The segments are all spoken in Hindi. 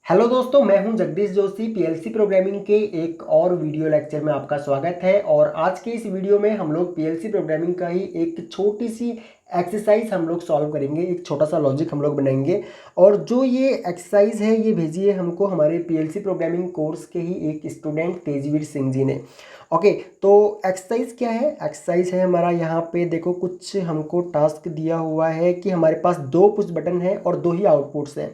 हेलो दोस्तों, मैं हूं जगदीश जोशी। पीएलसी प्रोग्रामिंग के एक और वीडियो लेक्चर में आपका स्वागत है। और आज के इस वीडियो में हम लोग पीएलसी प्रोग्रामिंग का ही एक छोटी सी एक्सरसाइज हम लोग सॉल्व करेंगे, एक छोटा सा लॉजिक हम लोग बनाएंगे। और जो ये एक्सरसाइज है ये भेजी है हमको हमारे पीएलसी प्रोग्रामिंग कोर्स के ही एक स्टूडेंट तेजवीर सिंह जी ने। ओके, तो एक्सरसाइज क्या है? एक्सरसाइज है हमारा, यहाँ पे देखो कुछ हमको टास्क दिया हुआ है कि हमारे पास दो पुश बटन है और दो ही आउटपुट्स हैं।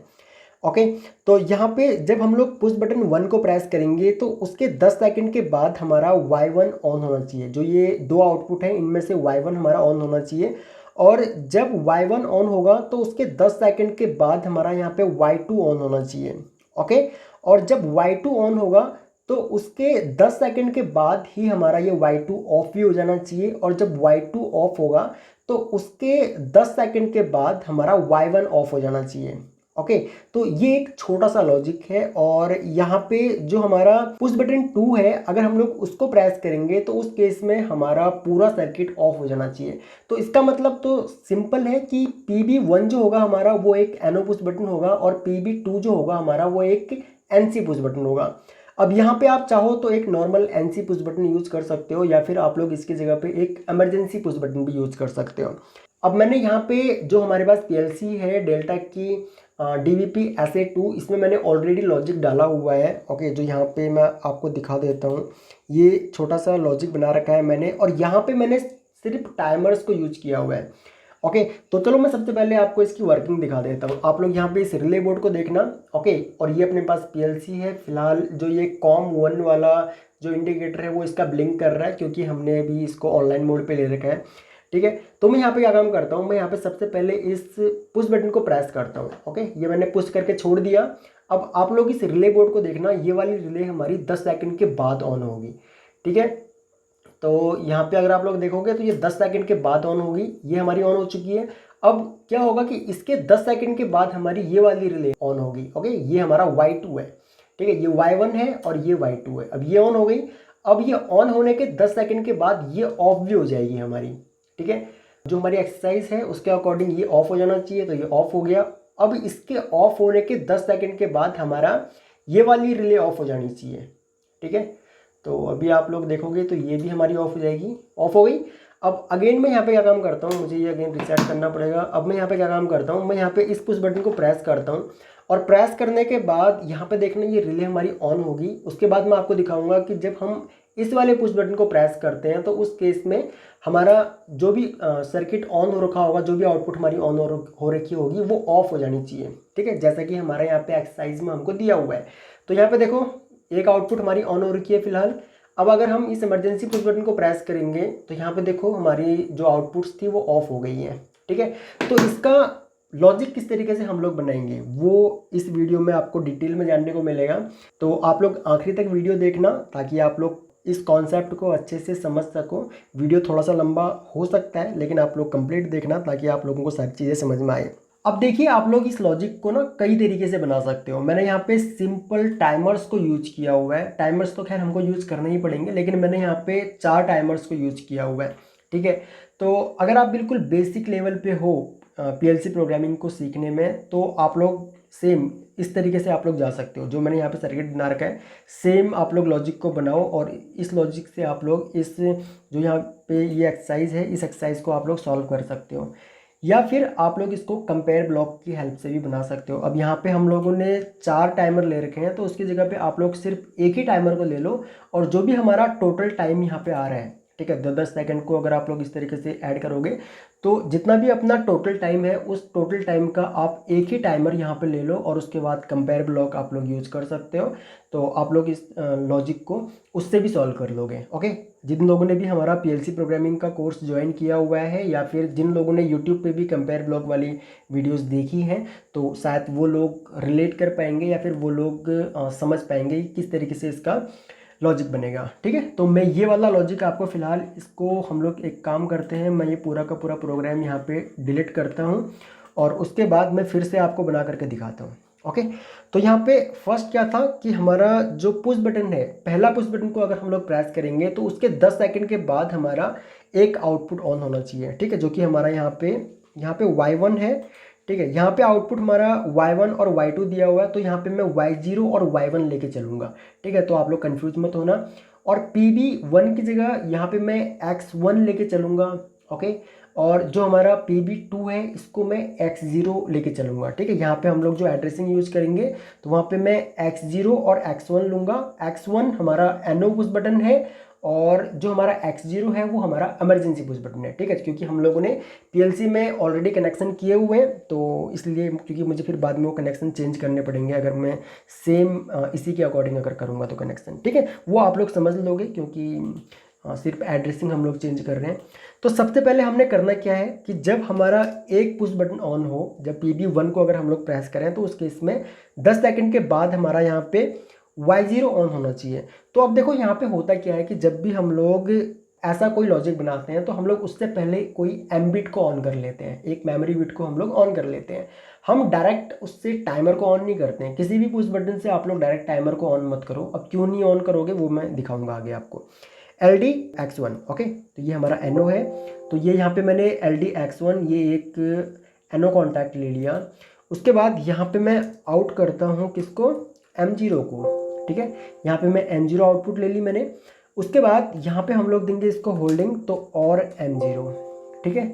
ओके, तो यहाँ पे जब हम लोग पुश बटन 1 को प्रेस करेंगे तो उसके 10 सेकंड के बाद हमारा Y1 ऑन होना चाहिए। जो ये दो आउटपुट है इनमें से Y1 हमारा ऑन होना चाहिए। और जब Y1 ऑन होगा तो उसके 10 सेकंड के बाद हमारा यहाँ पे Y2 ऑन होना चाहिए। ओके, और जब Y2 ऑन होगा तो उसके 10 सेकंड के बाद ही हमारा ये Y2 ऑफ भी हो जाना चाहिए। और जब Y2 ऑफ होगा तो उसके 10 सेकंड के बाद हमारा Y1 ऑफ हो जाना चाहिए। ओके, तो ये एक छोटा सा लॉजिक है। और यहाँ पे जो हमारा पुश बटन 2 है, अगर हम लोग उसको प्रेस करेंगे तो उस केस में हमारा पूरा सर्किट ऑफ हो जाना चाहिए। तो इसका मतलब तो सिंपल है कि PB1 जो होगा हमारा वो एक NO पुश बटन होगा और PB2 जो होगा हमारा वो एक NC पुश बटन होगा। अब यहाँ पे आप चाहो तो एक normal NC push button use कर सकते हो, या फिर आप लोग इसकी जगह पे एक इमरजेंसी पुश बटन भी यूज कर सकते हो। अब मैंने यहाँ पे जो हमारे पास PLC है डेल्टा की DVP SA2, इसमें मैंने ऑलरेडी लॉजिक डाला हुआ है। ओके, जो यहाँ पे मैं आपको दिखा देता हूँ, ये छोटा सा लॉजिक बना रखा है मैंने, और यहाँ पे मैंने सिर्फ टाइमर्स को यूज किया हुआ है। ओके, तो चलो मैं सबसे पहले आपको इसकी वर्किंग दिखा देता हूँ। आप लोग यहाँ पे इस रिले बोर्ड को देखना। ओके, और ये अपने पास PLC है। फिलहाल जो ये COM1 वाला जो इंडिकेटर है वो इसका ब्लिंक कर रहा है क्योंकि हमने अभी इसको ऑनलाइन मोड पे ले रखा है। ठीक है, तो मैं यहाँ पे क्या काम करता हूँ, मैं यहाँ पे सबसे पहले इस पुश बटन को प्रेस करता हूँ। ओके, ये मैंने पुश करके छोड़ दिया। अब आप लोग इस रिले बोर्ड को देखना, ये वाली रिले हमारी 10 सेकंड के बाद ऑन होगी। ठीक है, तो यहाँ पे अगर आप लोग देखोगे तो ये 10 सेकंड के बाद ऑन होगी, ये हमारी ऑन हो चुकी है। अब क्या होगा कि इसके 10 सेकंड के बाद हमारी ये वाली रिले ऑन होगी। ओके, ये हमारा Y2 है। ठीक है, ये Y1 है और ये Y2 है। अब ये ऑन हो गई। अब ये ऑन होने के 10 सेकंड के बाद ये ऑफ भी हो जाएगी हमारी। ठीक है, जो हमारी एक्सरसाइज है उसके अकॉर्डिंग ये ऑफ हो जाना चाहिए, तो ये ऑफ हो गया। अब इसके ऑफ होने के 10 सेकंड के बाद हमारा ये वाली रिले ऑफ हो जानी चाहिए। ठीक है, तो अभी आप लोग देखोगे तो ये भी हमारी ऑफ हो जाएगी, ऑफ हो गई। अब अगेन मैं यहाँ पे क्या काम करता हूँ, मुझे ये अगेन रिसेट करना पड़ेगा। अब मैं यहाँ पे क्या काम करता हूँ, मैं यहाँ पे इस पुश बटन को प्रेस करता हूँ, और प्रेस करने के बाद यहाँ पे देखना ये रिले हमारी ऑन होगी। उसके बाद मैं आपको दिखाऊंगा कि जब हम इस वाले पुश बटन को प्रेस करते हैं तो उस केस में हमारा जो भी सर्किट ऑन हो रखा होगा, जो भी आउटपुट हमारी ऑन हो रखी होगी वो ऑफ हो जानी चाहिए। ठीक है, जैसा कि हमारे यहाँ पे एक्सरसाइज में हमको दिया हुआ है। तो यहाँ पे देखो एक आउटपुट हमारी ऑन हो रखी है फिलहाल। अब अगर हम इस इमरजेंसी पुश बटन को प्रेस करेंगे तो यहाँ पे देखो हमारी जो आउटपुट्स थी वो ऑफ हो गई हैं। ठीक है, तो इसका लॉजिक किस तरीके से हम लोग बनाएंगे वो इस वीडियो में आपको डिटेल में जानने को मिलेगा। तो आप लोग आखिरी तक वीडियो देखना ताकि आप लोग इस कॉन्सेप्ट को अच्छे से समझ सको। वीडियो थोड़ा सा लंबा हो सकता है लेकिन आप लोग कंप्लीट देखना ताकि आप लोगों को सारी चीज़ें समझ में आए। अब देखिए, आप लोग इस लॉजिक को ना कई तरीके से बना सकते हो। मैंने यहाँ पे सिंपल टाइमर्स को यूज किया हुआ है। टाइमर्स तो खैर हमको यूज करने ही पड़ेंगे, लेकिन मैंने यहाँ पे 4 टाइमर्स को यूज किया हुआ है। ठीक है, तो अगर आप बिल्कुल बेसिक लेवल पे हो PLC प्रोग्रामिंग को सीखने में तो आप लोग सेम इस तरीके से आप लोग जा सकते हो। जो मैंने यहाँ पे सर्किट बना रखा है सेम आप लोग लॉजिक को बनाओ, और इस लॉजिक से आप लोग इस जो यहाँ पे ये एक्सरसाइज है इस एक्सरसाइज को आप लोग सॉल्व कर सकते हो, या फिर आप लोग इसको कंपेयर ब्लॉक की हेल्प से भी बना सकते हो। अब यहाँ पे हम लोगों ने 4 टाइमर ले रखे हैं, तो उसकी जगह पे आप लोग सिर्फ एक ही टाइमर को ले लो, और जो भी हमारा टोटल टाइम यहाँ पे आ रहा है, ठीक है, 10-10 सेकंड को अगर आप लोग इस तरीके से ऐड करोगे तो जितना भी अपना टोटल टाइम है उस टोटल टाइम का आप एक ही टाइमर यहाँ पे ले लो, और उसके बाद कंपेयर ब्लॉक आप लोग यूज़ कर सकते हो। तो आप लोग इस लॉजिक को उससे भी सॉल्व कर लोगे। ओके, जिन लोगों ने भी हमारा PLC प्रोग्रामिंग का कोर्स ज्वाइन किया हुआ है, या फिर जिन लोगों ने यूट्यूब पे भी कंपेयर ब्लॉक वाली वीडियोस देखी हैं, तो शायद वो लोग रिलेट कर पाएंगे या फिर वो लोग समझ पाएंगे कि किस तरीके से इसका लॉजिक बनेगा। ठीक है, तो मैं ये वाला लॉजिक आपको फ़िलहाल इसको हम लोग एक काम करते हैं, मैं ये पूरा का पूरा प्रोग्राम यहाँ पे डिलीट करता हूँ और उसके बाद मैं फिर से आपको बना करके दिखाता हूँ। ओके, तो यहाँ पे फर्स्ट क्या था कि हमारा जो पुश बटन है, पहला पुश बटन को अगर हम लोग प्रेस करेंगे तो उसके 10 सेकंड के बाद हमारा एक आउटपुट ऑन होना चाहिए। ठीक है, जो कि हमारा यहाँ पे Y1 है। ठीक है। यहाँ पे आउटपुट हमारा y1 और y2 दिया हुआ है, तो यहाँ पे मैं y0 और y1 लेके चलूँगा, ठीक है। तो आप लोग कंफ्यूज मत होना। और PB1 की जगह यहाँ पे मैं x1 लेके चलूँगा, ओके। और जो हमारा PB2 है इसको मैं x0 लेके चलूँगा, ठीक है। यहाँ पे हम लोग जो एड्रेसिंग यूज़ करेंगे तो वहाँ पे मैं x0 और x1 लूँगा। x1 हमारा NO पुश बटन है और जो हमारा x0 है वो हमारा इमरजेंसी पुश बटन है, ठीक है। क्योंकि हम लोगों ने PLC में ऑलरेडी कनेक्शन किए हुए हैं, तो इसलिए क्योंकि मुझे फिर बाद में वो कनेक्शन चेंज करने पड़ेंगे अगर मैं सेम इसी के अकॉर्डिंग अगर करूँगा तो कनेक्शन, ठीक है। वो आप लोग समझ लोगे क्योंकि सिर्फ एड्रेसिंग हम लोग चेंज कर रहे हैं। तो सबसे पहले हमने करना क्या है कि जब हमारा एक पुश बटन ऑन हो, जब PB1 को अगर हम लोग प्रेस करें तो उस केस में 10 सेकंड के बाद हमारा यहाँ पे y0 ऑन होना चाहिए। तो अब देखो यहाँ पे होता क्या है कि जब भी हम लोग ऐसा कोई लॉजिक बनाते हैं तो हम लोग उससे पहले कोई m बिट को ऑन कर लेते हैं, एक मेमोरी बिट को हम लोग ऑन कर लेते हैं। हम डायरेक्ट उससे टाइमर को ऑन नहीं करते हैं। किसी भी पुश बटन से आप लोग डायरेक्ट टाइमर को ऑन मत करो। अब क्यों नहीं ऑन करोगे वो मैं दिखाऊंगा आगे आपको। LD X1, okay. तो ये हमारा NO है, तो ये यहाँ पे मैंने LD X1 ये एक NO कॉन्टैक्ट ले लिया। उसके बाद यहाँ पे मैं आउट करता हूँ किसको, M0 को, ठीक है। यहाँ पे मैं M0 आउटपुट ले ली मैंने। उसके बाद यहाँ पे हम लोग देंगे इसको होल्डिंग, तो और M0, ठीक है।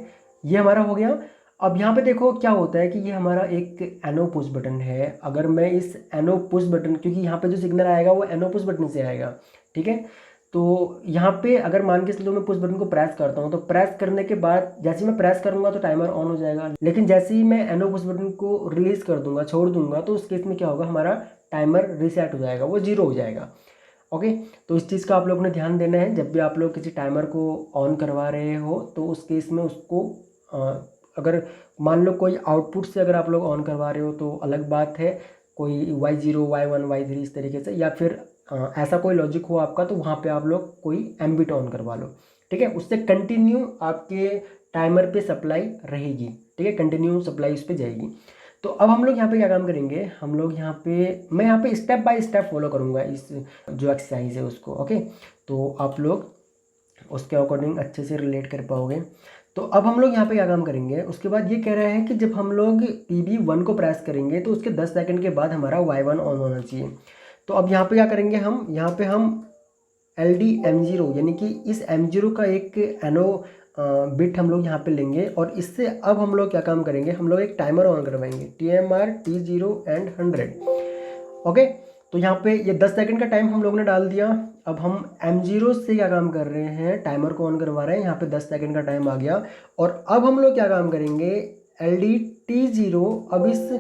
ये हमारा हो गया। अब यहाँ पे देखो क्या होता है कि ये हमारा एक NO पुश बटन है। अगर मैं इस NO पुश बटन, क्योंकि यहाँ पे जो सिग्नल आएगा वो NO पुश बटन से आएगा, ठीक है। तो यहाँ पे अगर मान के चलो मैं पुश बटन को प्रेस करता हूँ, तो प्रेस करने के बाद जैसे ही मैं प्रेस करूँगा तो टाइमर ऑन हो जाएगा। लेकिन जैसे ही मैं NO पुश बटन को रिलीज कर दूंगा, छोड़ दूंगा, तो उस केस में क्या होगा, हमारा टाइमर रीसेट हो जाएगा, वो 0 हो जाएगा, ओके। तो इस चीज़ का आप लोगों ने ध्यान देना है। जब भी आप लोग किसी टाइमर को ऑन करवा रहे हो तो उस केस में उसको अगर मान लो कोई आउटपुट से अगर आप लोग ऑन करवा रहे हो तो अलग बात है, कोई y0 y1 y3 इस तरीके से, या फिर ऐसा कोई लॉजिक हो आपका तो वहाँ पे आप लोग कोई m बिट ऑन करवा लो, ठीक है। उससे कंटिन्यू आपके टाइमर पे सप्लाई रहेगी, ठीक है, कंटिन्यू सप्लाई उस पर जाएगी। तो अब हम लोग यहाँ पे क्या काम करेंगे, हम लोग यहाँ पे मैं यहाँ पे स्टेप बाय स्टेप फॉलो करूँगा इस जो एक्सरसाइज है उसको, ओके। तो आप लोग उसके अकॉर्डिंग अच्छे से रिलेट कर पाओगे। तो अब हम लोग यहाँ पे क्या काम करेंगे, उसके बाद ये कह रहे हैं कि जब हम लोग PB1 को प्रेस करेंगे तो उसके 10 सेकंड के बाद हमारा y1 ऑन होना चाहिए। तो अब यहाँ पे क्या करेंगे, हम यहाँ पे हम LD M0 यानी कि इस M0 का एक NO बिट हम लोग यहाँ पे लेंगे और इससे अब हम लोग क्या काम करेंगे, हम लोग एक टाइमर ऑन करवाएंगे, TMR T0 and 100, ओके। तो यहाँ पे ये 10 सेकंड का टाइम हम लोगों ने डाल दिया। अब हम M0 से क्या काम कर रहे हैं, टाइमर को ऑन करवा रहे हैं। यहाँ पे 10 सेकंड का टाइम आ गया और अब हम लोग क्या काम करेंगे, LD T0, अब इस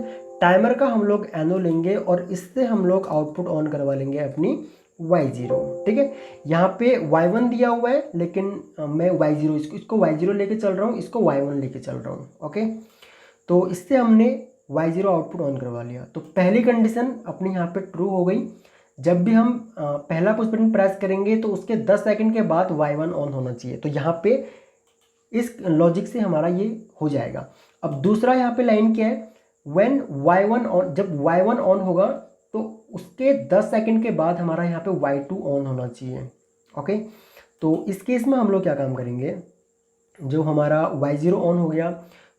टाइमर का हम लोग NO लेंगे और इससे हम लोग आउटपुट ऑन करवा लेंगे अपनी y0, ठीक है। यहाँ पे y1 दिया हुआ है लेकिन मैं y0 इसको y0 लेके चल रहा हूँ, इसको y1 लेके चल रहा हूँ, ओके। तो इससे हमने y0 आउटपुट ऑन करवा लिया। तो पहली कंडीशन अपनी यहाँ पे ट्रू हो गई। जब भी हम पहला पुश बटन प्रेस करेंगे तो उसके 10 सेकंड के बाद y1 ऑन होना चाहिए। तो यहाँ पे इस लॉजिक से हमारा ये हो जाएगा। अब दूसरा यहाँ पे लाइन क्या है, व्हेन y1 ऑन, जब y1 ऑन होगा तो उसके 10 सेकंड के बाद हमारा यहाँ पे y2 ऑन होना चाहिए, ओके। तो इस केस में हम लोग क्या काम करेंगे, जो हमारा y0 ऑन हो गया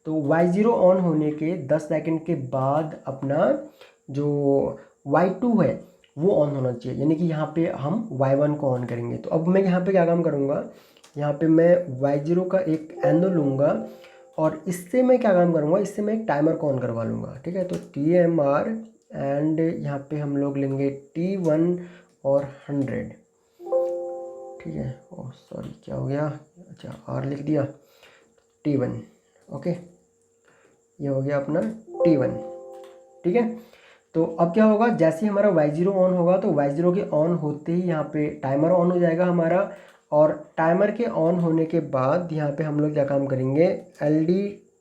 तो y0 ऑन होने के 10 सेकंड के बाद अपना जो y2 है वो ऑन होना चाहिए, यानी कि यहाँ पे हम y1 को ऑन करेंगे। तो अब मैं यहाँ पे क्या काम करूँगा, यहाँ पे मैं y0 का एक NO लूँगा और इससे मैं क्या काम करूँगा, इससे मैं एक टाइमर को ऑन करवा लूँगा, ठीक है। तो TMR एंड यहाँ पे हम लोग लेंगे T1 और 100, ठीक है। ओह सॉरी क्या हो गया, अच्छा R लिख दिया, T1, ओके। ये हो गया अपना T1, ठीक है। तो अब क्या होगा, जैसे ही हमारा y0 ऑन होगा तो y0 के ऑन होते ही यहाँ पे टाइमर ऑन हो जाएगा हमारा, और टाइमर के ऑन होने के बाद यहाँ पे हम लोग क्या काम करेंगे, LD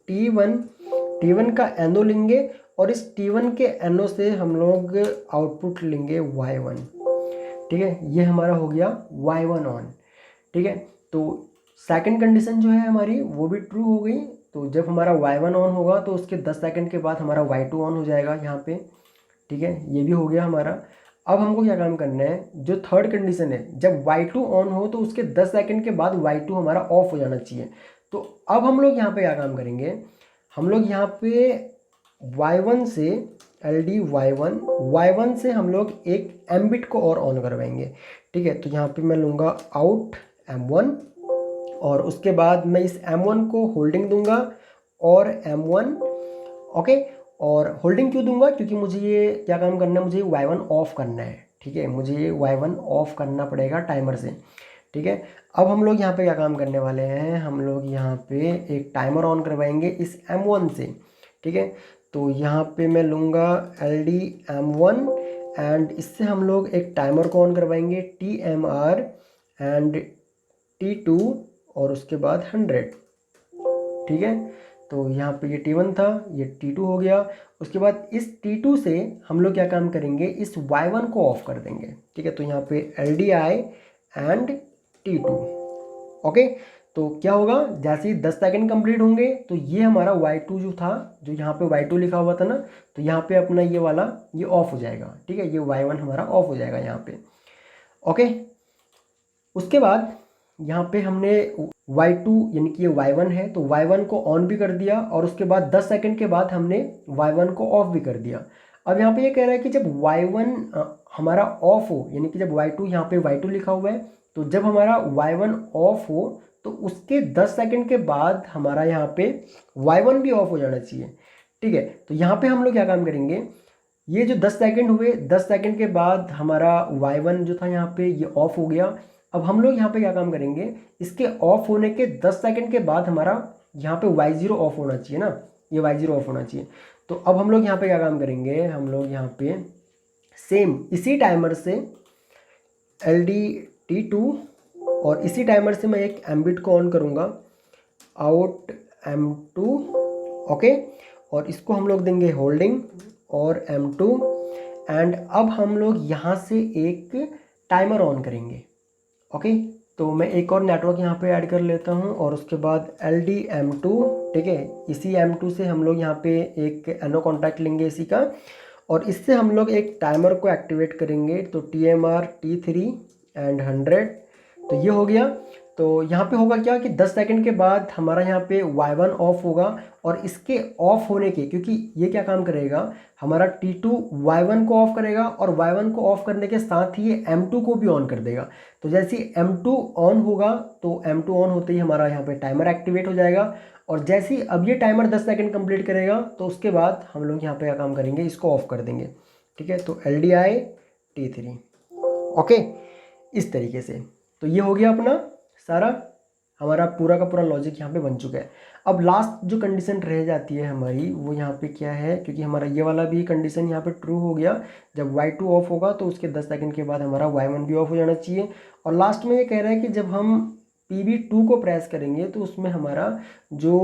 T1 का NO लेंगे और इस T1 के NO से हम लोग आउटपुट लेंगे y1, ठीक है। ये हमारा हो गया y1 ऑन, ठीक है। तो सेकंड कंडीशन जो है हमारी वो भी ट्रू हो गई। तो जब हमारा y1 ऑन होगा तो उसके 10 सेकंड के बाद हमारा y2 ऑन हो जाएगा यहाँ पे, ठीक है। ये भी हो गया हमारा। अब हमको क्या काम करना है, जो थर्ड कंडीशन है, जब y2 ऑन हो तो उसके 10 सेकंड के बाद y2 हमारा ऑफ हो जाना चाहिए। तो अब हम लोग यहाँ पे क्या काम करेंगे, हम लोग यहाँ पे y1 से y1 से हम लोग एक m बिट को और ऑन करवाएंगे। ठीक है, तो यहाँ पे मैं लूँगा आउट m1 और उसके बाद मैं इस m1 को होल्डिंग दूंगा और m1। ओके, और होल्डिंग क्यों दूंगा, क्योंकि मुझे ये क्या काम करना है, मुझे y1 ऑफ करना है। ठीक है, मुझे ये y1 ऑफ करना पड़ेगा टाइमर से। ठीक है, अब हम लोग यहाँ पे क्या काम करने वाले हैं, हम लोग यहाँ पे एक टाइमर ऑन करवाएंगे इस m1 से। ठीक है, तो यहाँ पे मैं लूँगा LD m1 एंड इससे हम लोग एक टाइमर को ऑन करवाएंगे TMR एंड T2 और उसके बाद 100। ठीक है, तो यहाँ पे ये T1 था, ये T2 हो गया। उसके बाद इस T2 से हम लोग क्या काम करेंगे, इस Y1 को ऑफ कर देंगे। ठीक है, तो यहाँ पे LDI एंड T2। ओके, तो क्या होगा, जैसे ही 10 सेकंड कंप्लीट होंगे तो ये हमारा Y2 जो था, जो यहाँ पे Y2 लिखा हुआ था ना, तो यहाँ पे अपना ये वाला ये ऑफ हो जाएगा। ठीक है, ये Y1 हमारा ऑफ हो जाएगा यहाँ पे। ओके, उसके बाद यहाँ पे हमने y2 यानी कि ये y1 है, तो y1 को ऑन भी कर दिया और उसके बाद 10 सेकंड के बाद हमने y1 को ऑफ भी कर दिया। अब यहाँ पे ये कह रहा है कि जब y1 हमारा ऑफ हो, यानी कि जब y2 यहाँ पे y2 लिखा हुआ है, तो जब हमारा y1 ऑफ हो तो उसके 10 सेकंड के बाद हमारा यहाँ पे y1 भी ऑफ हो जाना चाहिए। ठीक है, तो यहाँ पे हम लोग क्या काम करेंगे, ये जो 10 सेकंड हुए, 10 सेकंड के बाद हमारा y1 जो था यहाँ पे ये ऑफ हो गया। अब हम लोग यहाँ पे क्या काम करेंगे, इसके ऑफ होने के 10 सेकंड के बाद हमारा यहाँ पे y0 ऑफ होना चाहिए ना, ये y0 ऑफ होना चाहिए। तो अब हम लोग यहाँ पे क्या काम करेंगे, हम लोग यहाँ पे सेम इसी टाइमर से LDT2 और इसी टाइमर से मैं एक m बिट को ऑन करूँगा, आउट m2। ओके, और इसको हम लोग देंगे होल्डिंग और m2 एंड अब हम लोग यहाँ से एक टाइमर ऑन करेंगे। ओके, तो मैं एक और नेटवर्क यहाँ पे ऐड कर लेता हूँ और उसके बाद LD m2। ठीक है, इसी m2 से हम लोग यहाँ पे एक NO कॉन्टैक्ट लेंगे इसी का, और इससे हम लोग एक टाइमर को एक्टिवेट करेंगे, तो TMR T3 एंड 100। तो ये हो गया। तो यहाँ पे होगा क्या कि 10 सेकंड के बाद हमारा यहाँ पे y1 ऑफ होगा और इसके ऑफ होने के, क्योंकि ये क्या काम करेगा, हमारा T2 y1 को ऑफ करेगा और y1 को ऑफ करने के साथ ही ये m2 को भी ऑन कर देगा। तो जैसे ही m2 ऑन होगा तो m2 ऑन होते ही हमारा यहाँ पे टाइमर एक्टिवेट हो जाएगा, और जैसे ही अब ये टाइमर 10 सेकंड कंप्लीट करेगा तो उसके बाद हम लोग यहाँ पे क्या काम करेंगे, इसको ऑफ कर देंगे। ठीक है, तो LDI T3। ओके, इस तरीके से। तो ये हो गया अपना सारा, हमारा पूरा का पूरा लॉजिक यहाँ पे बन चुका है। अब लास्ट जो कंडीशन रह जाती है हमारी, वो यहाँ पे क्या है, क्योंकि हमारा ये वाला भी कंडीशन यहाँ पे ट्रू हो गया, जब y2 ऑफ होगा तो उसके 10 सेकंड के बाद हमारा y1 भी ऑफ हो जाना चाहिए। और लास्ट में ये कह रहा है कि जब हम PB2 को प्रेस करेंगे तो उसमें हमारा जो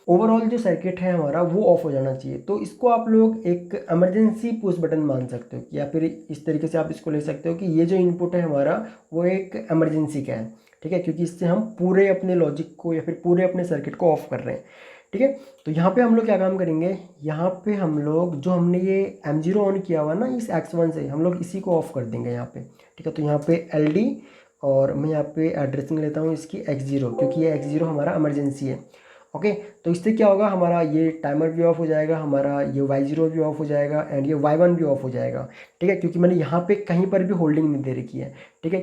ओवरऑल जो सर्किट है हमारा वो ऑफ हो जाना चाहिए। तो इसको आप लोग एक इमरजेंसी पुश बटन मान सकते हो, या फिर इस तरीके से आप इसको ले सकते हो कि ये जो इनपुट है हमारा वो एक इमरजेंसी का है। ठीक है, क्योंकि इससे हम पूरे अपने लॉजिक को या फिर पूरे अपने सर्किट को ऑफ कर रहे हैं। ठीक है, तो यहाँ पे हम लोग क्या काम करेंगे, यहाँ पे हम लोग जो हमने ये M0 ऑन किया हुआ ना इस X1 से, हम लोग इसी को ऑफ कर देंगे यहाँ पे। ठीक है, तो यहाँ पे LD और मैं यहाँ पे एड्रेसिंग लेता हूँ इसकी X0, क्योंकि ये X0 हमारा इमरजेंसी है। ओके, तो इससे क्या होगा, हमारा ये टाइमर भी ऑफ हो जाएगा, हमारा ये y0 भी ऑफ हो जाएगा एंड ये y1 भी ऑफ हो जाएगा। ठीक है, क्योंकि मैंने यहाँ पे कहीं पर भी होल्डिंग नहीं दे रखी है। ठीक है,